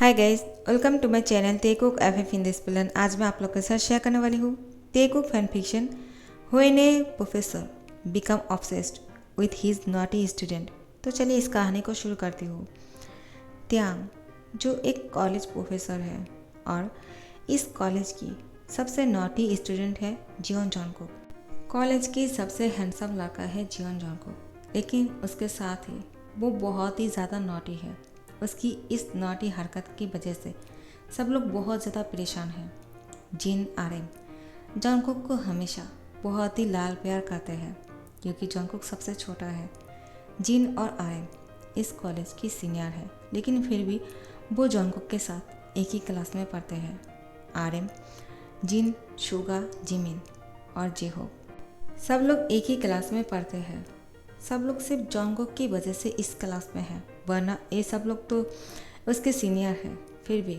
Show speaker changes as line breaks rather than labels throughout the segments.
Hi guys, welcome to my channel Taekook F in this plan. आज मैं आप लोग के साथ शेयर करने वाली हूँ Taekook fan fiction when a professor become obsessed with his naughty student. तो चलिए इस कहानी को शुरू करती हूँ। त्यांग जो एक कॉलेज प्रोफेसर है और इस कॉलेज की सबसे नॉटी स्टूडेंट है जियोन जॉनकुक। कॉलेज की सबसे हैंडसम लड़का है जियोन जॉनकुक, लेकिन उसके साथ ही वो बहुत ही ज़्यादा नॉटी है। उसकी इस नॉटी हरकत की वजह से सब लोग बहुत ज़्यादा परेशान हैं। जिन आरएम जॉनकुक को हमेशा बहुत ही लाल प्यार करते हैं क्योंकि जॉनकुक सबसे छोटा है। जिन और आरएम इस कॉलेज की सीनियर है, लेकिन फिर भी वो जॉनकुक के साथ एक ही क्लास में पढ़ते हैं। आरएम, जिन, शुगा, जिमिन और जेहो सब लोग एक ही क्लास में पढ़ते हैं। सब लोग सिर्फ जॉनकुक की वजह से इस क्लास में हैं, वरना ये सब लोग तो उसके सीनियर हैं। फिर भी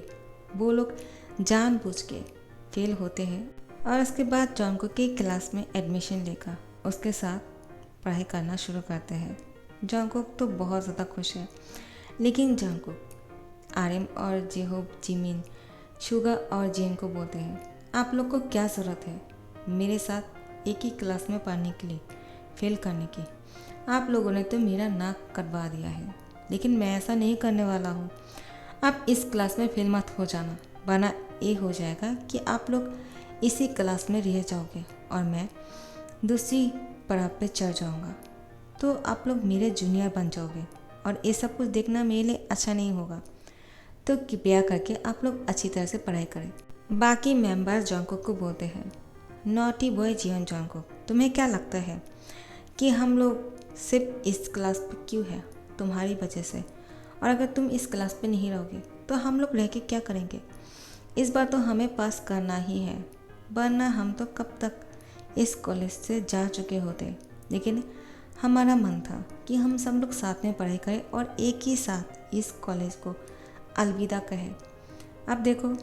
वो लोग जानबूझ के फेल होते हैं और उसके बाद जॉनकुक की क्लास में एडमिशन लेकर उसके साथ पढ़ाई करना शुरू करते हैं। जॉनकुक तो बहुत ज़्यादा खुश है, लेकिन जॉनकुक आरएम और जेहोब, जिमिन, शुगा और जिन को बोलते हैं, आप लोग को क्या ज़रूरत है मेरे साथ एक ही क्लास में पढ़ने के लिए फेल करने की? आप लोगों ने तो मेरा नाक कटवा दिया है, लेकिन मैं ऐसा नहीं करने वाला हूँ। आप इस क्लास में फेल मत हो जाना, वरना ये हो जाएगा कि आप लोग इसी क्लास में रह जाओगे और मैं दूसरी पड़ाव पे चढ़ जाऊँगा, तो आप लोग मेरे जूनियर बन जाओगे और ये सब कुछ देखना मेरे लिए अच्छा नहीं होगा। तो कृपया करके आप लोग अच्छी तरह से पढ़ाई करें। बाकी मेंबर जॉनकुक को बोलते हैं, नॉटी बॉय जियोन जॉनकुक, तुम्हें क्या लगता है कि हम लोग सिर्फ इस क्लास पे क्यों है? तुम्हारी वजह से। और अगर तुम इस क्लास पे नहीं रहोगे तो हम लोग रह के क्या करेंगे? इस बार तो हमें पास करना ही है, वरना हम तो कब तक इस कॉलेज से जा चुके होते। लेकिन हमारा मन था कि हम सब लोग साथ में पढ़ाई करें और एक ही साथ इस कॉलेज को अलविदा कहें। अब देखो,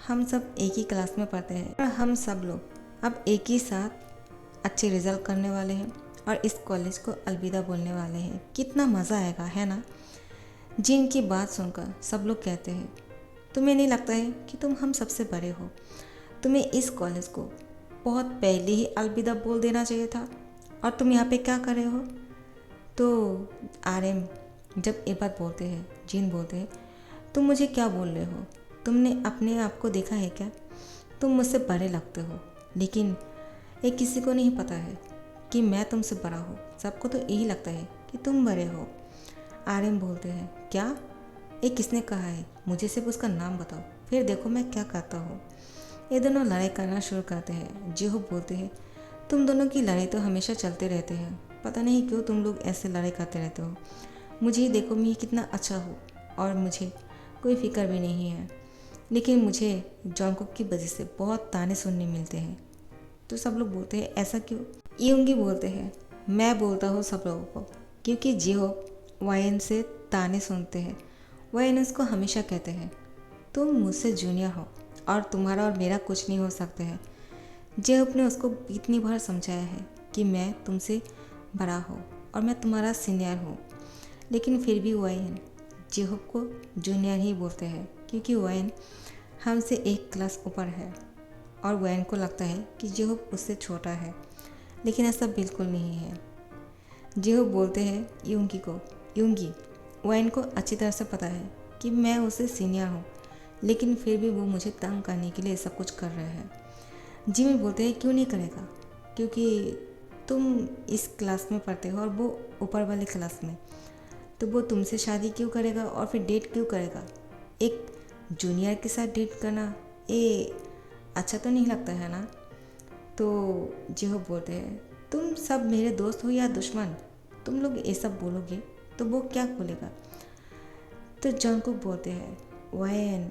हम सब एक ही क्लास में पढ़ते हैं और हम सब लोग अब एक ही साथ अच्छे रिजल्ट करने वाले हैं और इस कॉलेज को अलविदा बोलने वाले हैं। कितना मज़ा आएगा, है ना? जिन की बात सुनकर सब लोग कहते हैं, तुम्हें नहीं लगता है कि तुम हम सबसे बड़े हो? तुम्हें इस कॉलेज को बहुत पहले ही अलविदा बोल देना चाहिए था और तुम यहाँ पे क्या कर रहे हो? तो आरएम जब ये बात बोलते हैं, जिन बोलते हैं, तुम मुझे क्या बोल रहे हो? तुमने अपने आप को देखा है क्या? तुम मुझसे बड़े लगते हो, लेकिन ये किसी को नहीं पता है कि मैं तुमसे बड़ा हूँ। सबको तो यही लगता है कि तुम बड़े हो। आरएम बोलते हैं, क्या? ये किसने कहा है? मुझे सिर्फ उसका नाम बताओ, फिर देखो मैं क्या करता हूँ। ये दोनों लड़ाई करना शुरू करते हैं। जेहो बोलते हैं, तुम दोनों की लड़ाई तो हमेशा चलते रहते हैं, पता नहीं क्यों तुम लोग ऐसे लड़ाई करते रहते हो। मुझे ही देखो, मैं कितना अच्छा हूँ और मुझे कोई फिक्र भी नहीं है, लेकिन मुझे जॉनकुक की वजह से बहुत ताने सुनने मिलते हैं। तो सब लोग बोलते हैं, ऐसा क्यों? यूंगी बोलते हैं, मैं बोलता हूँ सब लोगों को, क्योंकि जेहो वायन से ताने सुनते हैं। वायन उसको हमेशा कहते हैं, तुम मुझसे जूनियर हो और तुम्हारा और मेरा कुछ नहीं हो सकता है। जेहो ने उसको इतनी बार समझाया है कि मैं तुमसे बड़ा हूँ और मैं तुम्हारा सीनियर हूँ, लेकिन फिर भी वायन जेहो को जूनियर ही बोलते हैं, क्योंकि वायन हमसे एक क्लास ऊपर है और वायन को लगता है कि जेहो उससे छोटा है, लेकिन ऐसा बिल्कुल नहीं है। जेहो बोलते हैं यूंगी को, यूंगी, वायन को अच्छी तरह से पता है कि मैं उससे सीनियर हूँ, लेकिन फिर भी वो मुझे तंग करने के लिए सब कुछ कर रहे हैं। जिमी बोलते हैं, क्यों नहीं करेगा? क्योंकि तुम इस क्लास में पढ़ते हो और वो ऊपर वाले क्लास में, तो वो तुमसे शादी क्यों करेगा और फिर डेट क्यों करेगा? एक जूनियर के साथ डेट करना ये अच्छा तो नहीं लगता है ना? तो जेहो बोलते हैं, तुम सब मेरे दोस्त हो या दुश्मन? तुम लोग ये सब बोलोगे तो वो क्या बोलेगा? तो जॉनकुक बोलते हैं, वायन।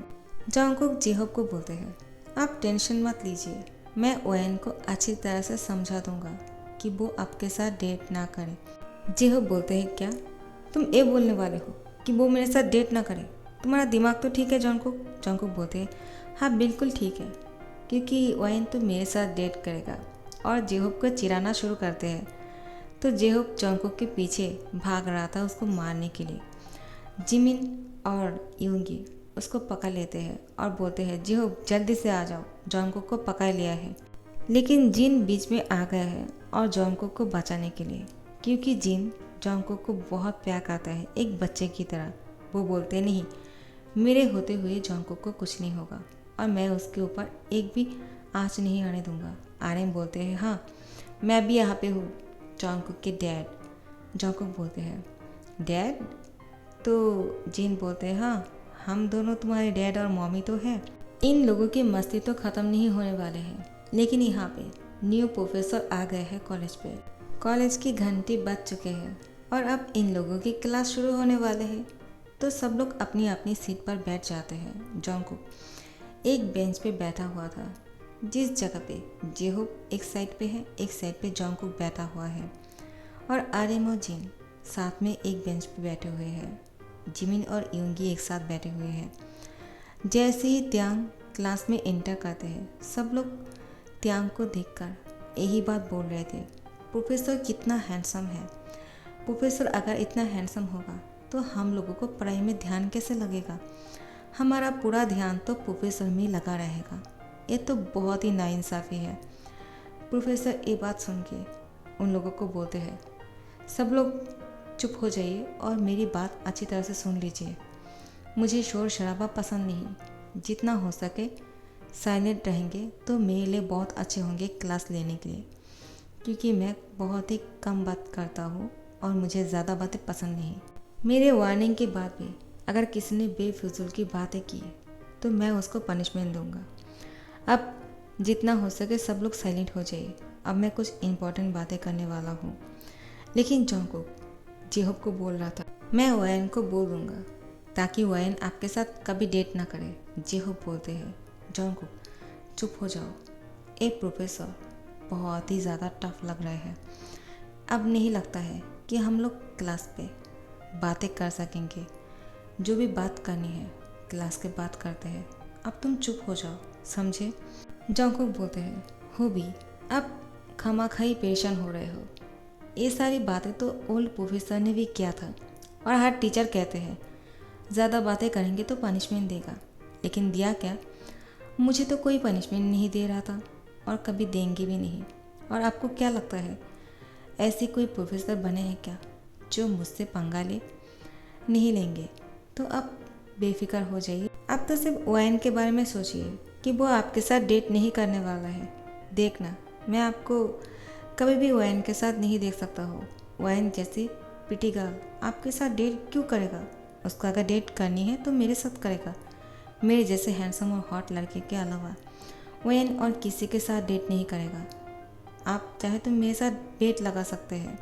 जॉनकुक जेहोब को बोलते हैं, आप टेंशन मत लीजिए, मैं वायन को अच्छी तरह से समझा दूंगा कि वो आपके साथ डेट ना करे। जेहोब बोलते हैं, क्या तुम ये बोलने वाले हो कि वो मेरे साथ डेट ना करे? तुम्हारा दिमाग तो ठीक है जॉनकुक? जॉनकुक बोलते हैं, हाँ बिल्कुल ठीक है, क्योंकि वायन तो मेरे साथ डेट करेगा। और जेहोब को चिढ़ाना शुरू करते हैं। तो जेहोब जॉनकुक के पीछे भाग रहा था उसको मारने के लिए। जिमिन और यूंगी उसको पकड़ लेते हैं और बोलते हैं जी हो जल्दी से आ जाओ, जॉनकुक को पकड़ लिया है। लेकिन जिन बीच में आ गया है और जॉनकुक को बचाने के लिए, क्योंकि जिन जॉनकुक को बहुत प्यार करता है एक बच्चे की तरह। वो बोलते नहीं, मेरे होते हुए जॉनकुक को कुछ नहीं होगा और मैं उसके ऊपर एक भी आँच नहीं आने दूंगा। आर्यन बोलते हैं हाँ मैं भी यहाँ पे हूँ, जॉनकुक के डैड। जॉनकुक बोलते हैं डैड? तो जिन बोलते हैं हाँ हम दोनों तुम्हारे डैड और मम्मी तो हैं। इन लोगों की मस्ती तो ख़त्म नहीं होने वाले हैं, लेकिन यहाँ पे न्यू प्रोफेसर आ गए हैं कॉलेज पे। कॉलेज की घंटी बज चुके हैं और अब इन लोगों की क्लास शुरू होने वाले हैं। तो सब लोग अपनी अपनी सीट पर बैठ जाते हैं। जॉनकुक एक बेंच पे बैठा हुआ था, जिस जगह पे जेहोप एक साइड पे है, एक साइड पे जॉनकुक बैठा हुआ है और आर्यन और जिन साथ में एक बेंच पे बैठे हुए हैं। जिमिन और योंगी एक साथ बैठे हुए हैं। जैसे ही त्यांग क्लास में एंटर करते हैं, सब लोग त्यांग को देखकर यही बात बोल रहे थे, प्रोफेसर कितना हैंडसम है। प्रोफेसर अगर इतना हैंडसम होगा तो हम लोगों को पढ़ाई में ध्यान कैसे लगेगा। हमारा पूरा ध्यान तो प्रोफेसर में लगा रहेगा। ये तो बहुत ही नाइंसाफ़ी है। प्रोफेसर ये बात सुन के उन लोगों को बोलते हैं सब लोग चुप हो जाइए और मेरी बात अच्छी तरह से सुन लीजिए। मुझे शोर शराबा पसंद नहीं। जितना हो सके साइलेंट रहेंगे तो मेरे लिए बहुत अच्छे होंगे क्लास लेने के लिए, क्योंकि मैं बहुत ही कम बात करता हूँ और मुझे ज़्यादा बातें पसंद नहीं। मेरे वार्निंग के बाद भी अगर किसी ने बेफिजूल की बातें की तो मैं उसको पनिशमेंट दूंगा। अब जितना हो सके सब लोग साइलेंट हो जाइए। अब मैं कुछ इम्पोर्टेंट बातें करने वाला हूँ। लेकिन जॉनकुक जेहोप को बोल रहा था मैं वायन को बोल दूंगा ताकि वायन आपके साथ कभी डेट ना करे। जेहोप बोलते हैं जॉनकुक चुप हो जाओ, ए प्रोफेसर बहुत ही ज़्यादा टफ लग रहा है। अब नहीं लगता है कि हम लोग क्लास पे बातें कर सकेंगे। जो भी बात करनी है क्लास के बात करते हैं। अब तुम चुप हो जाओ, समझे? जॉनकुक बोलते हैं हो भी, अब खामाखाई परेशान हो रहे हो। ये सारी बातें तो ओल्ड प्रोफेसर ने भी किया था और हर टीचर कहते हैं ज़्यादा बातें करेंगे तो पनिशमेंट देगा। लेकिन दिया क्या? मुझे तो कोई पनिशमेंट नहीं दे रहा था और कभी देंगे भी नहीं। और आपको क्या लगता है ऐसी कोई प्रोफेसर बने हैं क्या जो मुझसे पंगा ले? नहीं लेंगे। तो अब बेफिक्र हो जाइए। आप तो सिर्फ वाइन के बारे में सोचिए कि वो आपके साथ डेट नहीं करने वाला है। देखना मैं आपको कभी भी वाइन के साथ नहीं देख सकता हो। वाइन जैसी प्रिटी गर्ल आपके साथ डेट क्यों करेगा? उसको अगर डेट करनी है तो मेरे साथ करेगा। मेरे जैसे हैंडसम और हॉट लड़के के अलावा वाइन और किसी के साथ डेट नहीं करेगा। आप चाहे तो मेरे साथ डेट लगा सकते हैं।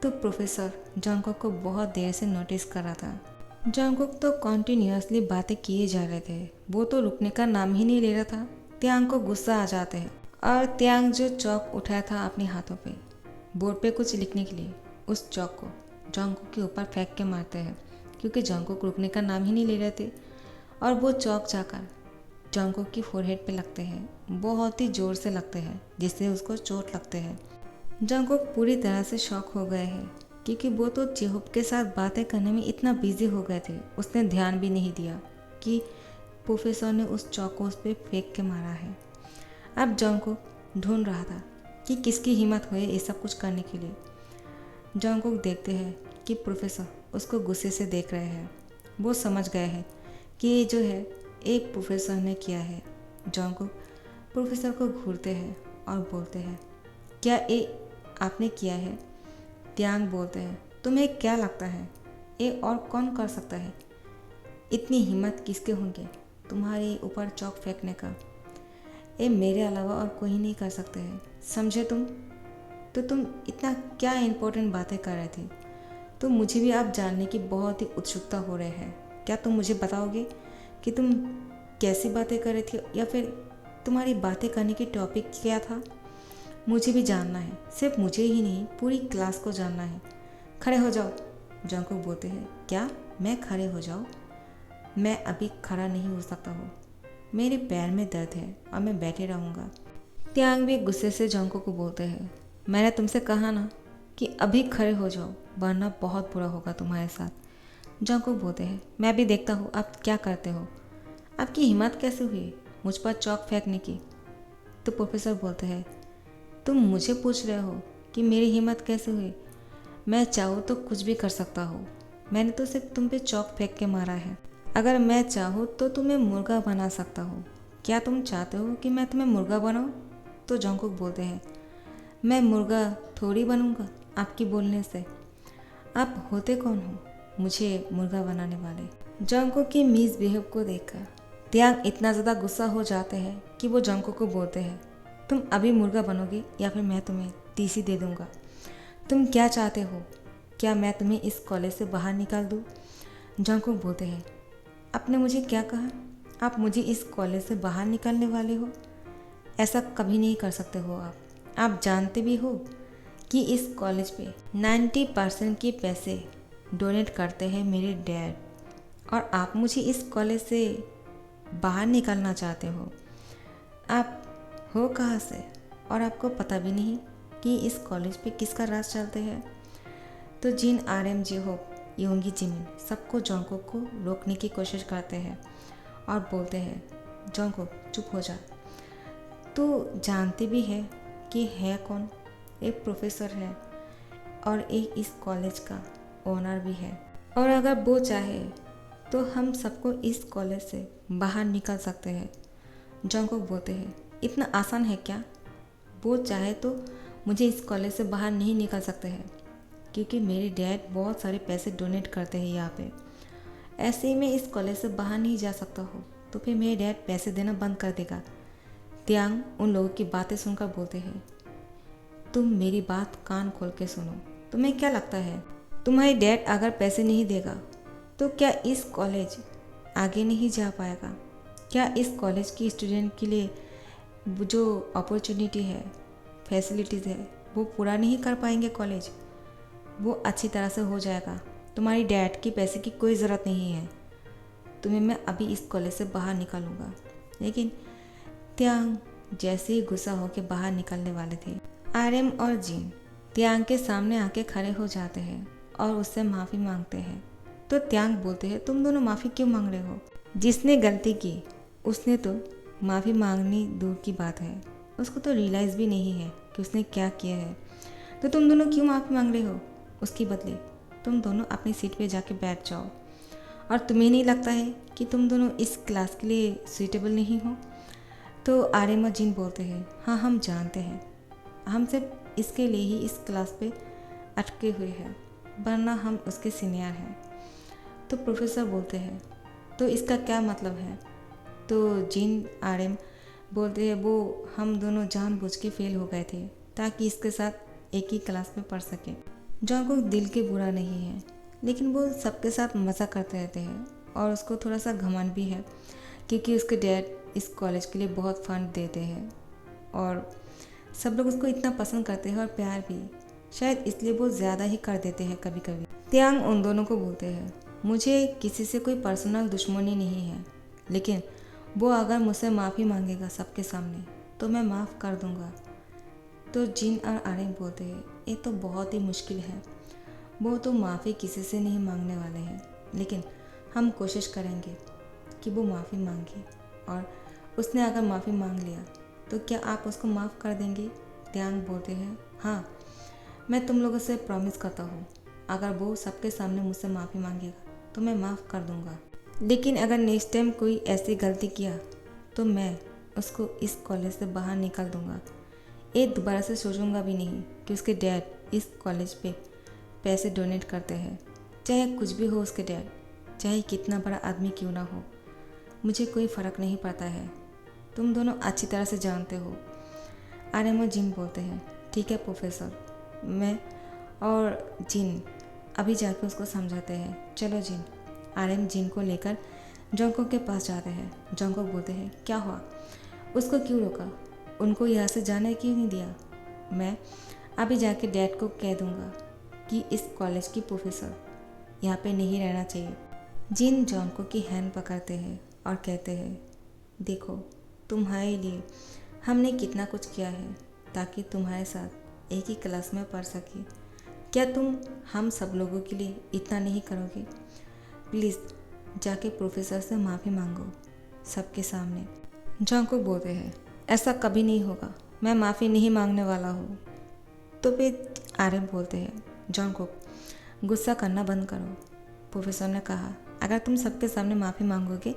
तो प्रोफेसर जॉनकुक को बहुत देर से नोटिस कर रहा था। जॉनकुक तो कॉन्टीन्यूअसली बातें किए जा रहे थे, वो तो रुकने का नाम ही नहीं ले रहा था। त्यांग को गुस्सा आ जाते हैं और त्यांग जो चौक उठाया था अपने हाथों पे बोर्ड पे कुछ लिखने के लिए, उस चौक को जॉनकुक के ऊपर फेंक के मारते हैं, क्योंकि जॉनकुक रुकने का नाम ही नहीं ले रहे थे। और वो चौक जाकर जॉनकुक की फोरहेड पे लगते हैं, बहुत ही ज़ोर से लगते हैं, जिससे उसको चोट लगते हैं। जॉनकुक पूरी तरह से शॉक हो गए हैं, क्योंकि वो तो जेहोप के साथ बातें करने में इतना बिजी हो गए थे, उसने ध्यान भी नहीं दिया कि प्रोफेसर ने उस चौक को उस पर फेंक के मारा है। अब जॉनकुक ढूंढ रहा था कि किसकी हिम्मत हुई ये सब कुछ करने के लिए। जॉनकुक देखते हैं कि प्रोफेसर उसको गुस्से से देख रहे हैं। वो समझ गए हैं कि ये जो है एक प्रोफेसर ने किया है। जॉनकुक प्रोफेसर को घूरते हैं और बोलते हैं क्या ये आपने किया है? त्यांग बोलते हैं तुम्हें क्या लगता है ये और कौन कर सकता है? इतनी हिम्मत किसके होंगे तुम्हारे ऊपर चौक फेंकने का? ये मेरे अलावा और कोई नहीं कर सकते हैं, समझे तुम? तो तुम इतना क्या इम्पोर्टेंट बातें कर रहे थे? तो मुझे भी आप जानने की बहुत ही उत्सुकता हो रही है। क्या तुम मुझे बताओगे कि तुम कैसी बातें कर रही थी, या फिर तुम्हारी बातें करने की टॉपिक क्या था? मुझे भी जानना है, सिर्फ मुझे ही नहीं पूरी क्लास को जानना है। खड़े हो जाओ। जॉनकुक बोलते हैं क्या मैं खड़े हो जाऊँ? मैं अभी खड़ा नहीं हो सकता हूँ, मेरे पैर में दर्द है और मैं बैठे रहूँगा। त्यांग भी गुस्से से जॉनकुक को बोलते हैं मैंने तुमसे कहा ना कि अभी खड़े हो जाओ, वरना बहुत बुरा होगा तुम्हारे साथ। जंगकुक बोलते हैं, मैं भी देखता हूँ आप क्या करते हो। आपकी हिम्मत कैसे हुई मुझ पर चौक फेंकने की? तो प्रोफेसर बोलते हैं, तुम मुझे पूछ रहे हो कि मेरी हिम्मत कैसे हुई? मैं चाहूँ तो कुछ भी कर सकता हूँ। मैंने तो सिर्फ तुम पे चौक फेंक के मारा है। अगर मैं चाहूँ तो तुम्हें मुर्गा बना सकता हूँ। क्या तुम चाहते हो कि मैं तुम्हें मुर्गा बनाऊँ? तो जंगकुक बोलते हैं, मैं मुर्गा थोड़ी बनूंगा आपकी बोलने से। आप होते कौन हो मुझे मुर्गा बनाने वाले? जंगकुक की मिसबिहेव को देखकर त्यांग इतना ज़्यादा गुस्सा हो जाते हैं कि वो जंगकुक को बोलते हैं, तुम अभी मुर्गा बनोगे या फिर मैं तुम्हें टीसी दे दूंगा। तुम क्या चाहते हो? क्या मैं तुम्हें इस कॉलेज से बाहर निकाल दूँ? जंगकुक बोलते हैं, आपने मुझे क्या कहा? आप मुझे इस कॉलेज से बाहर निकालने वाले हो? ऐसा कभी नहीं कर सकते हो आप जानते भी हो कि इस कॉलेज पे 90% के पैसे डोनेट करते हैं मेरे डैड, और आप मुझे इस कॉलेज से बाहर निकालना चाहते हो। आप हो कहाँ से और आपको पता भी नहीं कि इस कॉलेज पे किसका राज चलते हैं। तो जिन RM जी होप योंगी जिमिन सबको जंगकुक को रोकने की कोशिश करते हैं और बोलते हैं, जंगकुक चुप हो जा। तो जानते भी है कि है कौन? एक प्रोफेसर है और एक इस कॉलेज का ओनर भी है, और अगर वो चाहे तो हम सबको इस कॉलेज से बाहर निकाल सकते हैं। जंगकुक बोलते हैं, इतना आसान है क्या? वो चाहे तो मुझे इस कॉलेज से बाहर नहीं निकाल सकते हैं, क्योंकि मेरे डैड बहुत सारे पैसे डोनेट करते हैं यहाँ पे। ऐसे ही मैं इस कॉलेज से बाहर नहीं जा सकता हूँ तो फिर मेरे डैड पैसे देना बंद कर देगा। त्यांग उन लोगों की बातें सुनकर बोलते हैं, तुम मेरी बात कान खोल के सुनो। तुम्हें क्या लगता है तुम्हारी डैड अगर पैसे नहीं देगा तो क्या इस कॉलेज आगे नहीं जा पाएगा? क्या इस कॉलेज की स्टूडेंट के लिए जो अपॉर्चुनिटी है, फैसिलिटीज़ है, वो पूरा नहीं कर पाएंगे कॉलेज? वो अच्छी तरह से हो जाएगा। तुम्हारी डैड की पैसे की कोई ज़रूरत नहीं है। तुम्हें मैं अभी इस कॉलेज से बाहर निकालूंगा। लेकिन त्यांग जैसे ही गुस्सा होकर बाहर निकलने वाले थे, RM और जिन त्यांग के सामने आके खड़े हो जाते हैं और उससे माफ़ी मांगते हैं। तो त्यांग बोलते हैं, तुम दोनों माफ़ी क्यों मांग रहे हो? जिसने गलती की उसने तो माफ़ी मांगनी दूर की बात है, उसको तो रियलाइज़ भी नहीं है कि उसने क्या किया है। तो तुम दोनों क्यों माफ़ी मांग रहे हो? उसके बदले तुम दोनों अपनी सीट पे जाके बैठ जाओ। और तुम्हें नहीं लगता है कि तुम दोनों इस क्लास के लिए सूटेबल नहीं हो? तो RM और जिन बोलते हैं, हाँ हम जानते हैं, हम सिर्फ इसके लिए ही इस क्लास पे अटके हुए हैं, वरना हम उसके सीनियर हैं। तो प्रोफेसर बोलते हैं, तो इसका क्या मतलब है? तो जिन RM बोलते हैं, वो हम दोनों जानबूझ के फेल हो गए थे ताकि इसके साथ एक ही क्लास में पढ़ सके। जंगकुक दिल के बुरा नहीं है, लेकिन वो सबके साथ मज़ा करते रहते हैं और उसको थोड़ा सा घमंड भी है, क्योंकि उसके डैड इस कॉलेज के लिए बहुत फंड देते हैं और सब लोग उसको इतना पसंद करते हैं और प्यार भी, शायद इसलिए वो ज़्यादा ही कर देते हैं कभी कभी। त्यांग उन दोनों को बोलते हैं, मुझे किसी से कोई पर्सनल दुश्मनी नहीं है, लेकिन वो अगर मुझसे माफ़ी मांगेगा सबके सामने तो मैं माफ़ कर दूंगा। तो जिन और RM बोलते हैं, ये तो बहुत ही मुश्किल है, वो तो माफ़ी किसी से नहीं मांगने वाले हैं, लेकिन हम कोशिश करेंगे कि वो माफ़ी मांगे, और उसने अगर माफ़ी मांग लिया तो क्या आप उसको माफ़ कर देंगे? त्यांग बोलते हैं, हाँ मैं तुम लोगों से प्रॉमिस करता हूँ, अगर वो सबके सामने मुझसे माफ़ी मांगेगा तो मैं माफ़ कर दूँगा। लेकिन अगर नेक्स्ट टाइम कोई ऐसी गलती किया तो मैं उसको इस कॉलेज से बाहर निकाल दूँगा। ये दोबारा से सोचूंगा भी नहीं कि उसके डैड इस कॉलेज पे पैसे डोनेट करते हैं, चाहे कुछ भी हो उसके डैड, चाहे कितना बड़ा आदमी क्यों ना हो, मुझे कोई फ़र्क नहीं पड़ता है। तुम दोनों अच्छी तरह से जानते हो। RM और जिन बोलते हैं, ठीक है प्रोफेसर, मैं और जिन अभी जाके उसको समझाते हैं। चलो जिन। RM जिन को लेकर जंगकुक के पास जाते हैं। जंगकुक बोलते हैं, क्या हुआ? उसको क्यों रोका? उनको यहाँ से जाने क्यों नहीं दिया? मैं अभी जाके डैड को कह दूँगा कि इस कॉलेज की प्रोफेसर यहाँ पे नहीं रहना चाहिए। जिन जंगकुक की हैंड पकड़ते हैं और कहते हैं, देखो तुम्हारे लिए हमने कितना कुछ किया है ताकि तुम्हारे साथ एक ही क्लास में पढ़ सके। क्या तुम हम सब लोगों के लिए इतना नहीं करोगे? प्लीज़ जाके प्रोफेसर से माफ़ी मांगो सबके सामने। जॉन्गकुक बोलते हैं ऐसा कभी नहीं होगा, मैं माफ़ी नहीं मांगने वाला हूँ। तो फिर आर्यन बोलते हैं जॉन्गकुक गुस्सा करना बंद करो। प्रोफेसर ने कहा अगर तुम सबके सामने माफ़ी मांगोगे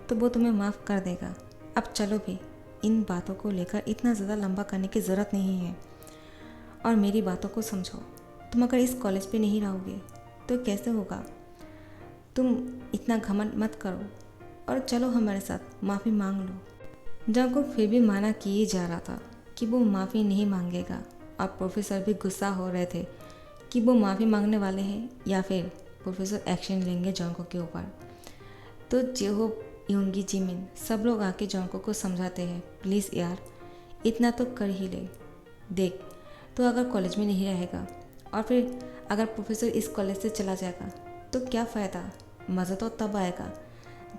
तो वो तुम्हें माफ़ कर देगा। अब चलो भी, इन बातों को लेकर इतना ज़्यादा लंबा करने की ज़रूरत नहीं है और मेरी बातों को समझो। तुम अगर इस कॉलेज पे नहीं रहोगे तो कैसे होगा? तुम इतना घमंड मत करो और चलो हमारे साथ माफ़ी मांग लो। जॉन्गकुक फिर भी माना किए जा रहा था कि वो माफ़ी नहीं मांगेगा और प्रोफेसर भी गुस्सा हो रहे थे कि वो माफ़ी मांगने वाले हैं या फिर प्रोफेसर एक्शन लेंगे जॉन्गकुक के ऊपर। तो जेहोप, योंगी, जिमिन सब लोग आके जॉन्गकुक को समझाते हैं प्लीज़ यार इतना तो कर ही ले। देख तो अगर कॉलेज में नहीं रहेगा और फिर अगर प्रोफेसर इस कॉलेज से चला जाएगा तो क्या फ़ायदा? मज़ा तो तब आएगा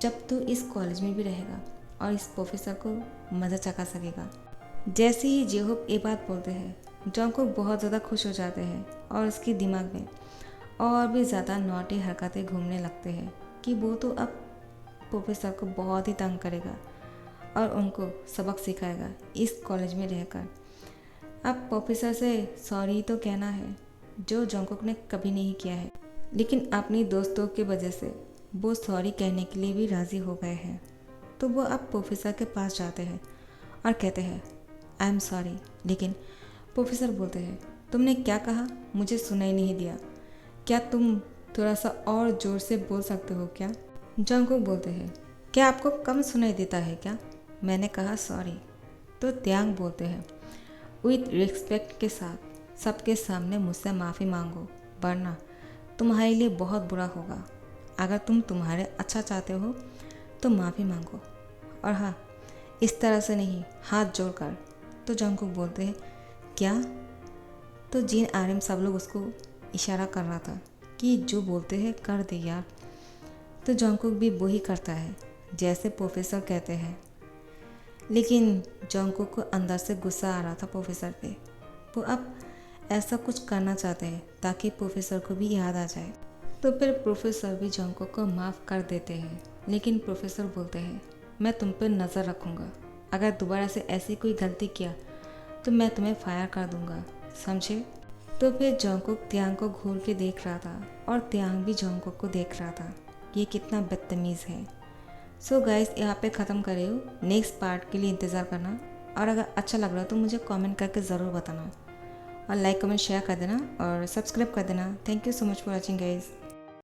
जब तू इस कॉलेज में भी रहेगा और इस प्रोफेसर को मज़ा चखा सकेगा। जैसे ही जेहोप ये बात बोलते हैं जॉन्गकुक बहुत ज़्यादा खुश हो जाते हैं और उसके दिमाग में और भी ज़्यादा नॉटी हरकतें घूमने लगते हैं कि वो तो अब प्रोफेसर को बहुत ही तंग करेगा और उनको सबक सिखाएगा इस कॉलेज में रहकर। अब प्रोफेसर से सॉरी तो कहना है जो जॉन्गकुक ने कभी नहीं किया है, लेकिन अपनी दोस्तों की वजह से वो सॉरी कहने के लिए भी राज़ी हो गए हैं। तो वो अब प्रोफेसर के पास जाते हैं और कहते हैं आई एम सॉरी। लेकिन प्रोफेसर बोलते हैं तुमने क्या कहा? मुझे सुनाई नहीं दिया, क्या तुम थोड़ा सा और ज़ोर से बोल सकते हो क्या? जॉन्गकुक बोलते हैं क्या आपको कम सुनाई देता है क्या? मैंने कहा सॉरी। तो त्यांग बोलते हैं विथ रिस्पेक्ट के साथ सबके सामने मुझसे माफ़ी मांगो वरना तुम्हारे लिए बहुत बुरा होगा। अगर तुम तुम्हारे अच्छा चाहते हो तो माफ़ी मांगो, और हाँ इस तरह से नहीं, हाथ जोड़कर। तो जॉन्गकुक बोलते हैं क्या? तो जिन आर्यन सब लोग उसको इशारा कर रहा था कि जो बोलते हैं कर दे यार। तो जॉन्गकुक भी वही करता है जैसे प्रोफेसर कहते हैं। लेकिन जॉन्गकुक को अंदर से गुस्सा आ रहा था प्रोफेसर पे। वो अब ऐसा कुछ करना चाहते हैं ताकि प्रोफेसर को भी याद आ जाए। तो फिर प्रोफेसर भी जॉन्गकुक को माफ़ कर देते हैं, लेकिन प्रोफेसर बोलते हैं मैं तुम पर नज़र रखूँगा, अगर दोबारा से ऐसी कोई गलती किया तो मैं तुम्हें फायर कर दूँगा, समझे? तो फिर जॉन्गकुक त्यांग को घूर के देख रहा था और त्यांग भी जॉन्गकुक को देख रहा था ये कितना बदतमीज़ है। सो गाइस यहाँ पे ख़त्म करे हो, नेक्स्ट पार्ट के लिए इंतज़ार करना और अगर अच्छा लग रहा हो तो मुझे कमेंट करके ज़रूर बताना और लाइक कमेंट शेयर कर देना और सब्सक्राइब कर देना। Thank you so much for watching guys.